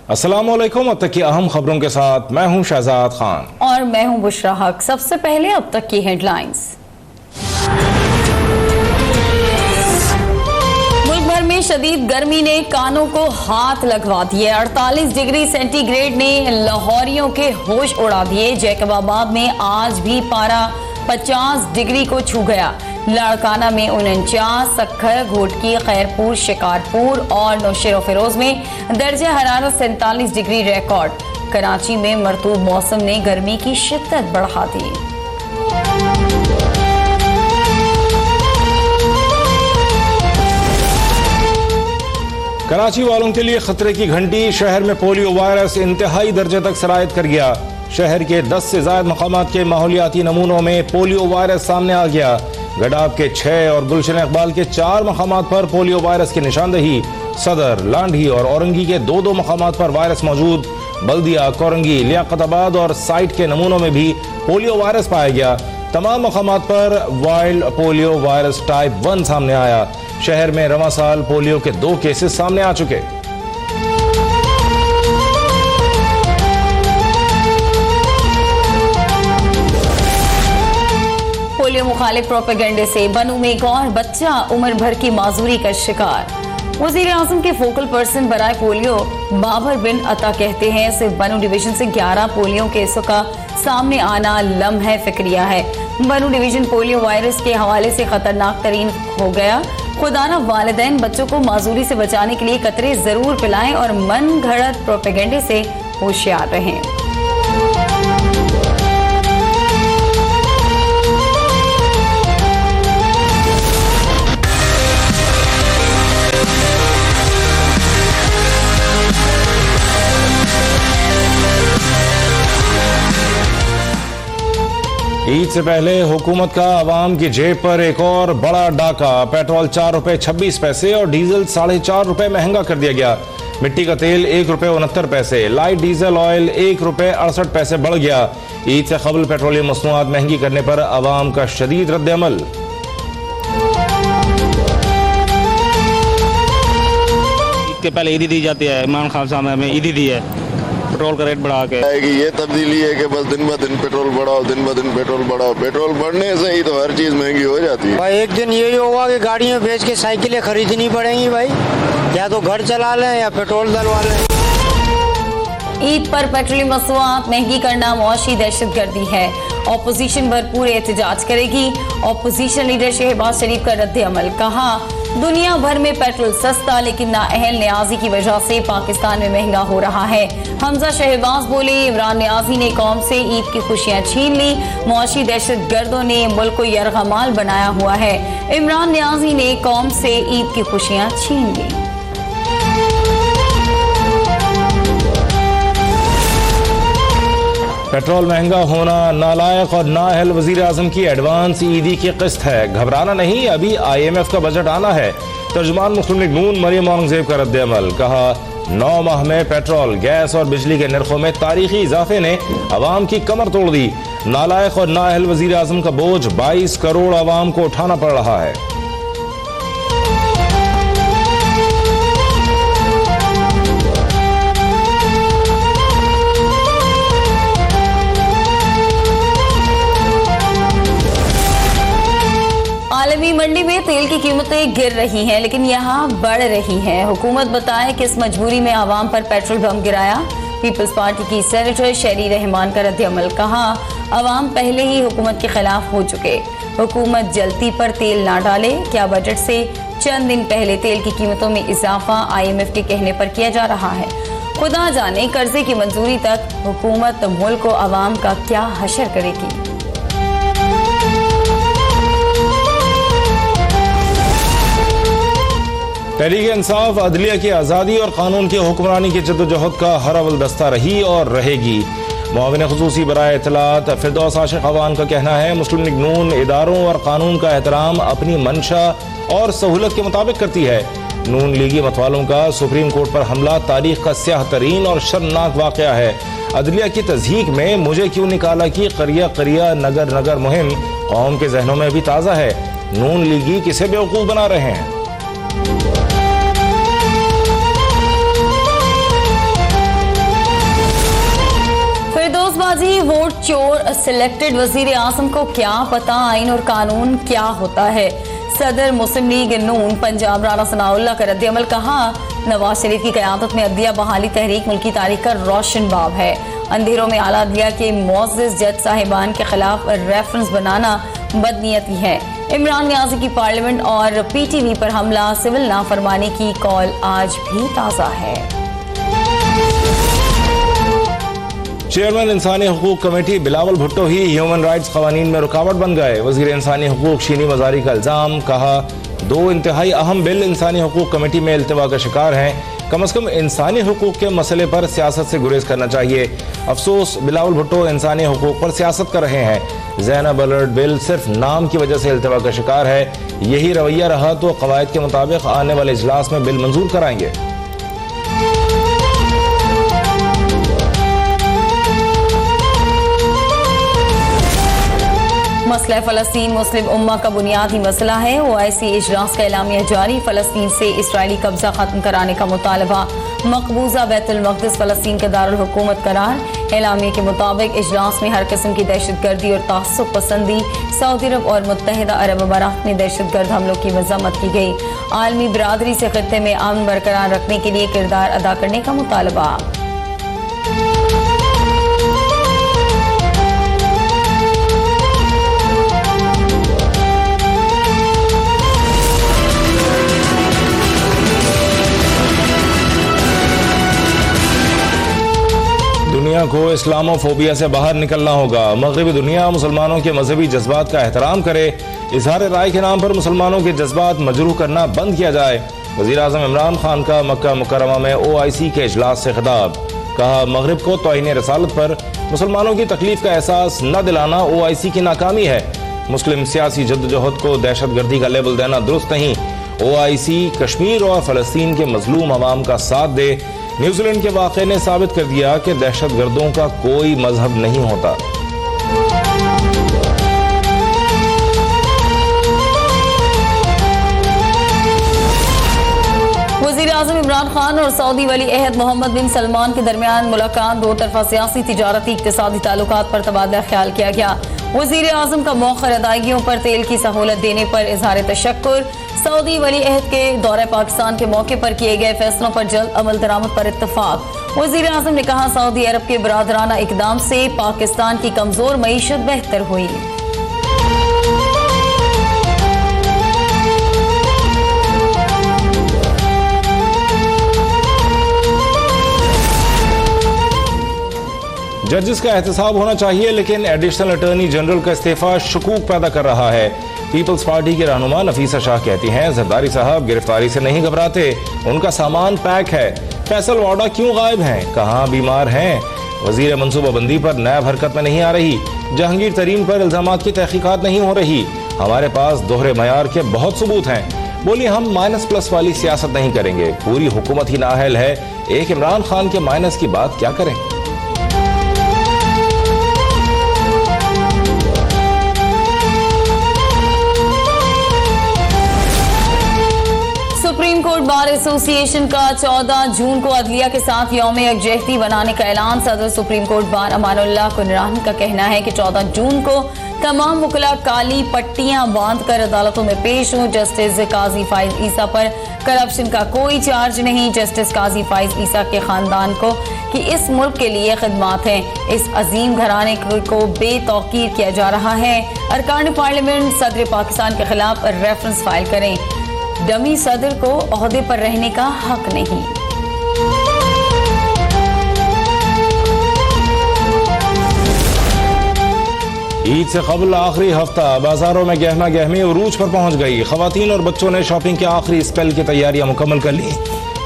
अस्सलामुअलैकुम। अब तक की अहम खबरों के साथ मैं हूं शहजाद खान और मैं हूं बुशरा हक। सबसे पहले अब तक की हेडलाइंस। मुल्क भर में शदीद गर्मी ने कानों को हाथ लगवा दिए। 48 डिग्री सेंटीग्रेड ने लाहौरियों के होश उड़ा दिए। जैकबाबाद में आज भी पारा 50 डिग्री को छू गया। लाड़काना में 49, सक्खर, घोटकी, खैरपुर, शिकारपुर और नौशेरो फिरोज में दर्जे हरारत 47 डिग्री रिकॉर्ड। कराची में मरतूब मौसम ने गर्मी की शिद्दत बढ़ा दी। कराची वालों के लिए खतरे की घंटी। शहर में पोलियो वायरस इंतहाई दर्जे तक सरायत कर गया। शहर के 10 से ज्यादा मकामात के माहौलियाती नमूनों में पोलियो वायरस सामने आ गया। गडाब के 6 और गुलशन इकबाल के 4 मकामात पर पोलियो वायरस की निशानदही। सदर, लांढी और औरंगी के 2 मकामात पर वायरस मौजूद। बल्दिया, कोरंगी, लियाकताबाद और साइट के नमूनों में भी पोलियो वायरस पाया गया। तमाम मकामात पर वाइल्ड पोलियो वायरस टाइप 1 सामने आया। शहर में रवां साल पोलियो के 2 केसेस सामने आ चुके। पोलियो मुखालिफ प्रोपेगेंडे से बनू में एक और बच्चा उम्र भर की माजूरी का शिकार। वजीर आजम के फोकल पर्सन बराए पोलियो बाबर बिन अता कहते हैं सिर्फ बनू डिवीजन से 11 पोलियो केसों का सामने आना लम्हे फिक्रिया है। बनू डिवीजन पोलियो वायरस के हवाले से खतरनाक तरीन हो गया। खुदाना वालिदैन बच्चों को माजूरी से बचाने के लिए कतरे जरूर पिलाएं और मन घड़त प्रोपेगेंडे से होशियार रहें। ईद से पहले हुकूमत का आवाम की जेब पर एक और बड़ा डाका। पेट्रोल 4 रुपए 26 पैसे और डीजल 4.5 रुपए महंगा कर दिया गया। मिट्टी का तेल 1 रुपए 69 पैसे, लाइट डीजल ऑयल 1 रुपए 68 पैसे बढ़ गया। ईद से कबल पेट्रोलियम मसनूआत महंगी करने पर आवाम का शदीद रद्द-ए-अमल। ईद के पहले ईदी दी जाती है। इमरान खान साहब ने हमें ईदी दी है पेट्रोल का रेट बढ़ा के। ये तब्दीली है कि बस दिन ब दिन पेट्रोल बढ़ाओ, दिन ब दिन पेट्रोल बढ़ाओ। पेट्रोल बढ़ने से ही तो हर चीज महंगी हो जाती है। भाई एक दिन यही होगा कि गाड़ियां बेच के साइकिलें खरीदनी पड़ेंगी भाई। या तो घर चला लें या पेट्रोल डलवा लें। ईद पर पेट्रोलियम मसनूआत महंगी करना मुआशी दहशतगर्दी है। ऑपोजिशन भरपूर एहतजाज करेगी। ऑपोजिशन लीडर शहबाज शरीफ का रद्द-ए-अमल। कहा दुनिया भर में पेट्रोल सस्ता लेकिन नाअहल न्याजी की वजह से पाकिस्तान में महंगा हो रहा है। हमजा शहबाज बोले इमरान न्याजी ने कौम से ईद की खुशियां छीन ली। मुआशी दहशतगर्दों ने मुल्क को यरगमाल बनाया हुआ है। इमरान न्याजी ने कौम से ईद की खुशियां छीन ली। पेट्रोल महंगा होना नालायक और नाअहल वजीर आजम की एडवांस ईदी की किस्त है। घबराना नहीं, अभी IMF का बजट आना है। तर्जुमान मुस्लिम लीग नून मरियम औरंगजेब का रद्द-ए-अमल। कहा 9 माह में पेट्रोल, गैस और बिजली के नरखों में तारीखी इजाफे ने अवाम की कमर तोड़ दी। नालायक और नाअहल वजीर आजम का बोझ 22 करोड़ अवाम को उठाना पड़ रहा है। आलमी मंडी में तेल की कीमतें गिर रही हैं लेकिन यहाँ बढ़ रही हैं। हुकूमत बताए कि इस मजबूरी में आवाम पर पेट्रोल बम गिराया। पीपल्स पार्टी की सेनेटर शेरी रहमान का रद्द-ए-अमल। कहा आवाम पहले ही हुकूमत के खिलाफ हो चुके। हुकूमत जल्दी पर तेल ना डाले। क्या बजट से चंद दिन पहले तेल की कीमतों में इजाफा IMF के कहने पर किया जा रहा है। खुदा जाने कर्जे की मंजूरी तक हुकूमत मुल्क और आवाम का क्या हशर करेगी। तहरीक-ए-इंसाफ अदलिया की आज़ादी और कानून की हुक्मरानी की जद्दोजहद का हर अव्वल दस्ता रही और रहेगी। मुआविन खुसूसी बराए इत्तलात फिरदौस आशिक अवान का कहना है मुस्लिम लीग नून इदारों और कानून का एहतराम अपनी मंशा और सहूलत के मुताबिक करती है। नून लीगी मतवालों का सुप्रीम कोर्ट पर हमला तारीख का स्याह तरीन और शर्मनाक वाक़या है। अदलिया की तज़हीक में मुझे क्यों निकाला कि करिया करिया नगर नगर मुहिम कौम के जहनों में भी ताज़ा है। नून लीगी किसे बेवकूफ़ बना रहे हैं। चोर सिलेक्टेड वजीर आजम को क्या पता आइन और कानून क्या होता है। सदर मुस्लिम लीग नून पंजाब राना सनाउल्लाह का रद्द-ए-अमल, कहा नवाज शरीफ की क़यादत में अदलिया बहाली तहरीक मुल्की तारीख का रोशन बाब है। अंधेरों में आला अदलिया के मुअज़्ज़ज़ जज साहिबान के खिलाफ रेफरेंस बनाना बदनीयती है। इमरान नियाज़ी की पार्लियामेंट और PTV पर हमला, सिविल नाफरमानी की कॉल आज भी ताज़ा है। चेयरमैन इंसानी हुकूक कमेटी बिलावल भुट्टो ही ह्यूमन राइट्स कवानीन में रुकावट बन गए। वजीर इंसानी हुकूक शीनी मजारी का इल्जाम, कहा 2 इंतहाई अहम बिल इंसानी हुकूक कमेटी में इल्तिवा का शिकार हैं। कम अज कम इंसानी हुकूक के मसले पर सियासत से गुरेज करना चाहिए। अफसोस बिलावल भुट्टो इंसानी हुकूक पर सियासत कर रहे हैं। ज़ैनब अलर्ट बिल सिर्फ नाम की वजह से इल्तिवा का शिकार है। यही रवैया रहा तो कवायद के मुताबिक आने वाले इजलास में बिल मंजूर कराएंगे। मसला फ़लस्तीन मुस्लिम उम्मा का बुनियादी मसला है। OIC इजलास का एलामिया जारी, फ़लस्तीन से इसराइली कब्जा खत्म कराने का मुतालबा, मकबूजा बैतुल मक़दिस फ़लस्तीन का दारुल हुकूमत करार। एलामिया के मुताबिक इजलास में हर किस्म की दहशतगर्दी और तासुब पसंदी, सऊदी अरब और मुत्तहिदा अरब अमारात में दहशतगर्द हमलों की मज़म्मत की गई। आलमी बिरादरी से खित्ते में अमन बरकरार रखने के लिए किरदार अदा करने का मुतालबा। दुनिया को इस्लामोफोबिया से बाहर निकलना होगा। मगरबी दुनिया मुसलमानों के मजहबी जज्बात का एहतराम करे। इजहार राय के नाम पर मुसलमानों के जज्बात मजरूह करना बंद किया जाए। वज़ीर आज़म इमरान खान का मक्का मुकर्रमा में OIC के इजलास से खिताब, कहा मगरब को तौहीन रसालत पर मुसलमानों की तकलीफ का एहसास न दिलाना OIC की नाकामी है। मुस्लिम सियासी जद्दोजहद को दहशतगर्दी का लेबल देना दुरुस्त नहीं। OIC कश्मीर और फ़लस्तीन के मजलूम अवाम का साथ दे। न्यूजीलैंड के वाक़े ने साबित कर दिया कि दहशतगर्दों का कोई मजहब नहीं होता। वज़ीर आज़म इमरान खान और सऊदी वली अहद मोहम्मद बिन सलमान के दरमियान मुलाकात, 2 तरफा सियासी, तिजारती, इक़्तिसादी ताल्लुकात पर तबादला ख्याल किया गया। वज़ीर आज़म का मौखर अदायगियों पर तेल की सहूलत देने पर इजहार तशक्कुर। सऊदी वली अहद के दौरे पाकिस्तान के मौके पर किए गए फैसलों पर जल्द अमल दरामद पर इत्तफाक। वज़ीर आज़म ने कहा सऊदी अरब के बरादराना इकदाम से पाकिस्तान की कमजोर मईशत बेहतर हुई। जजेस का एहतसाब होना चाहिए, लेकिन एडिशनल अटॉर्नी जनरल का इस्तीफा शकूक पैदा कर रहा है। पीपल्स पार्टी के रहनुमा नफीसा शाह कहती हैं जरदारी साहब गिरफ्तारी से नहीं घबराते, उनका सामान पैक है। फैसल वाडा क्यों गायब हैं, कहाँ बीमार हैं? वजीर मनसूबाबंदी पर नैब हरकत में नहीं आ रही। जहांगीर तरीन पर इल्जामात की तहकीकात नहीं हो रही। हमारे पास दोहरे मयार के बहुत सबूत हैं। बोली हम -+ वाली सियासत नहीं करेंगे, पूरी हुकूमत ही नाअहल है। एक इमरान खान के माइनस की बात क्या करें। सुप्रीम कोर्ट बार एसोसिएशन का 14 जून को अदलिया के साथ यौम यकजहती बनाने का ऐलान। सदर सुप्रीम कोर्ट बार अमानुल्लाह कुनरानी का कहना है कि 14 जून को तमाम वकला काली पट्टियां बांधकर अदालतों में पेश हों। जस्टिस काजी फाइज ईसा पर करप्शन का कोई चार्ज नहीं। जस्टिस काजी फाइज ईसा के खानदान को कि इस मुल्क के लिए खिदमात हैं। इस अजीम घराने को बेतौकीर किया जा रहा है। अरकान पार्लियामेंट सदर पाकिस्तान के खिलाफ रेफरेंस फाइल करें। डमी सदर को ओहदे पर रहने का हक नहीं। ईद से कबल आखिरी हफ्ता बाजारों में गहमा गहमी उरूज पर पहुंच गई। खवातीन और बच्चों ने शॉपिंग के आखिरी स्पेल की तैयारियां मुकम्मल कर ली।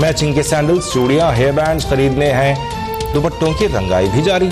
मैचिंग के सैंडल्स, चूड़ियां, हेयर बैंड्स खरीदने हैं। दुपट्टों की रंगाई भी जारी।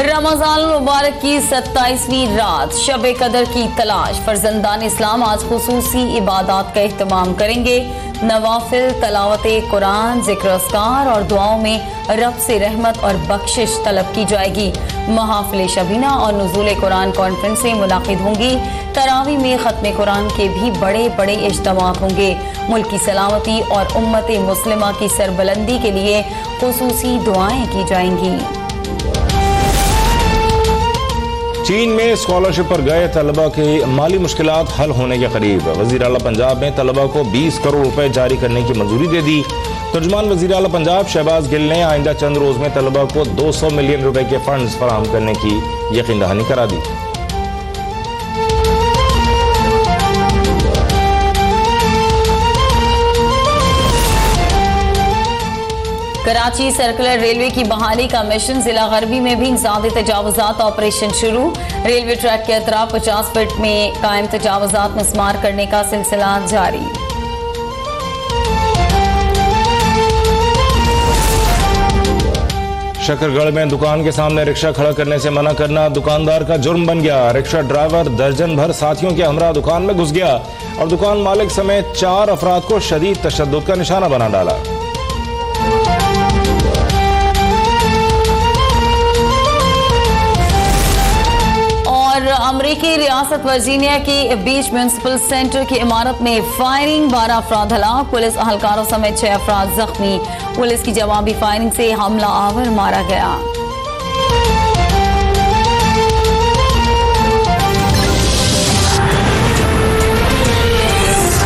रमजान मुबारक की 27वीं रात शब कदर की तलाश। फर्जंदान इस्लाम आज खुसूसी इबादत का एहतमाम करेंगे। नवाफिल, तलावत कुरान, जिक्र अस्कार और दुआओं में रब से रहमत और बख्शिश तलब की जाएगी। महाफिल शबीना और नुज़ूल कुरान कॉन्फ्रेंसें मुनाकिद होंगी। तरावी में ख़त्म कुरान के भी बड़े बड़े इज्तिमाअत होंगे। मुल्क की सलामती और उम्मत मुस्लिमा की सरबलंदी के लिए खुसूसी दुआएं की जाएंगी। चीन में स्कॉलरशिप पर गए तलबा की माली मुश्किलात हल होने के करीब। वज़ीर आला पंजाब ने तलबा को 20 करोड़ रुपए जारी करने की मंजूरी दे दी। तर्जुमान वज़ीर आला पंजाब शहबाज गिल ने आइंदा चंद रोज में तलबा को 200 मिलियन रुपए के फंड्स फराहम करने की यकीन दहानी करा दी। कराची सर्कुलर रेलवे की बहाली का मिशन। जिला गरबी में भी इंसादी तजावुजात ऑपरेशन शुरू। रेलवे ट्रैक के अतराफ 50 फीट में कायम तजावुजात मिसमार करने का सिलसिला जारी। शकरगढ़ में दुकान के सामने रिक्शा खड़ा करने से मना करना दुकानदार का जुर्म बन गया। रिक्शा ड्राइवर दर्जन भर साथियों के हमरा दुकान में घुस गया और दुकान मालिक समेत 4 अफराद को शदीद तशद्दुद का निशाना बना डाला। और अमरीकी रियासत वर्जीनिया की बीच म्यूनिसिपल सेंटर की इमारत में फायरिंग, 12 अफराद हलाक, पुलिस अहलकारों समेत 6 अफराद जख्मी। पुलिस की जवाबी फायरिंग से हमला आवर मारा गया।